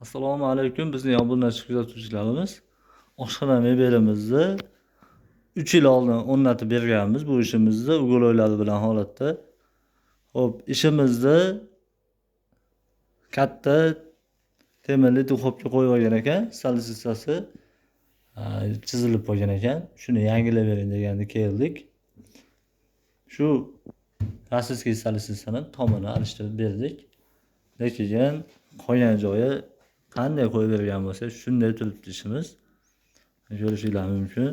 Assalomu alaykum, bizning obunachi kuzatuvchilarimiz. Oshxona mebelimizni 3 yil oldin o'rnatib berganmiz. Bu ishimizni ugo'loylari bilan holatda. Xo'p, ishimizni katta temirli duxovka qo'yib olgan ekan, salisitsasi chizilib qolgan ekan. Shuni yangilab bering deganda keldik. Shu rossiyskiy salisitsani tomini alishtirib berdik. Lekin qolgan joyi qanday qo'yib bergan bo'lsa, shunday turibdi ishimiz. Ko'rishingiz mumkin.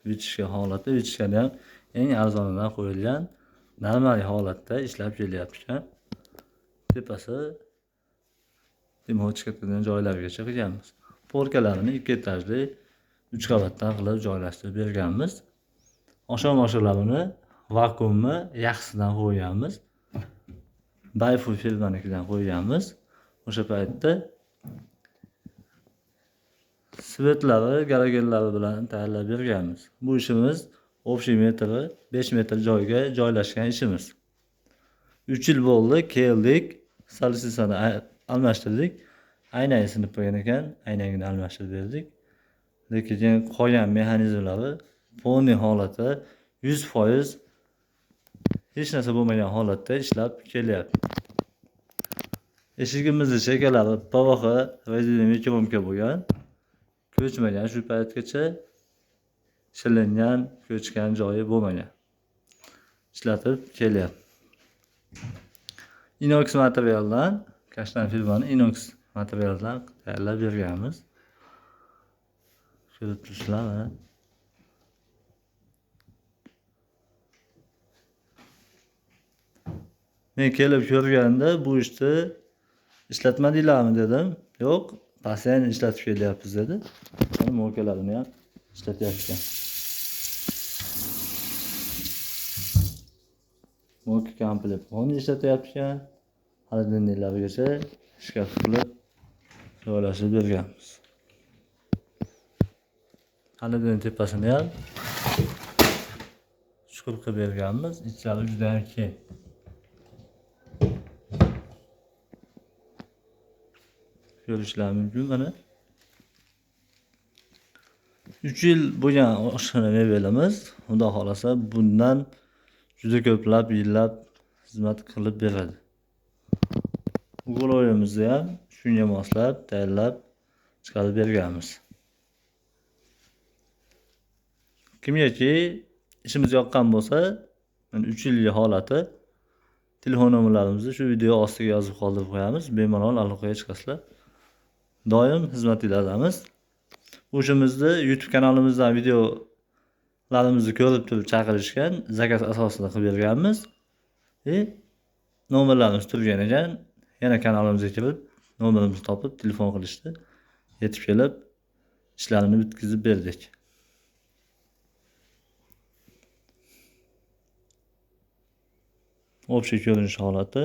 Vichishka holati, vichishkani ham eng arzonidan qo'yilgan, normal holatda ishlab kelyapti ekan. Tepasi dimochkadan joylargacha qilganmiz. Polkalarini 2 etajli 3 qavatdan qilib joylashtirib berganmiz. Oshxona vakuumni yaxshisidan qo'yganmiz. Bayfu firmanikidan qo'yganmiz. O'sha paytda svetlari, garagellari bilan tayyorlab berganmiz. Bu ishimiz общий metri 5 metr joyga joylashgan ishimiz. 3 yil bo'ldi, keldik, salisitsani almashtirdik. Aynagi sinib qolgan ekan, aynagini almashtirib berdik. Lekin qolgan mexanizmlari polniy holatda 100% hech narsa bo'lmagan holatda ishlab kelyapti. Eshigimizni chekalari PVH rezina kromka bo'lgan. Ko'chmagan, shu paytgacha shilingan, ko'chgan joyi bo'lmagan. Ishlatib kelyapti. Inox materialdan, Kashtan firmani inox materialdan tayyorlab berganmiz. Ko'rib turibsizlarmi? Men kelib ko'rganda bu ishni ishlatmadinglarmi dedim. Yo'q, pasayni ishlatib kelyapmiz dedi. Mana mo'kalarini ham ishlatyapti. Mo'ka komplet buni ishlatyapti. Xolodilniklarigacha shkaf qilib joylashib berganmiz. Xolodilnik tepasini ham chuqur qilib berganmiz. Ichlari juda ham keng. Ko'rishingiz mumkin mana. 3 yil bo'lgan oshxona mebelimiz, xudo xolasa bundan juda ko'plab yillab xizmat qilib beradi. Ugo'loyimizni ham shunga moslab tayyorlab chiqarib berganmiz. Kimgaki ishimiz yoqqan bo'lsa, 3 yillik holati telefon nomerlarimizni shu video ostiga yozib qoldirib qo'yamiz. Bemalol aloqaga chiqasizlar. Doim xizmatinglardamiz. Bu ishimizni YouTube kanalimizdan videolarimizni ko'rib turib chaqirishgan, zakaz asosida qilib berganmiz. Nomerlarimiz turgan ekan, yana kanalimizga kirib, nomerimizni topib telefon qilishdi. Yetib kelib, ishlarini bitkazib berdik. Общий ko'rinish holati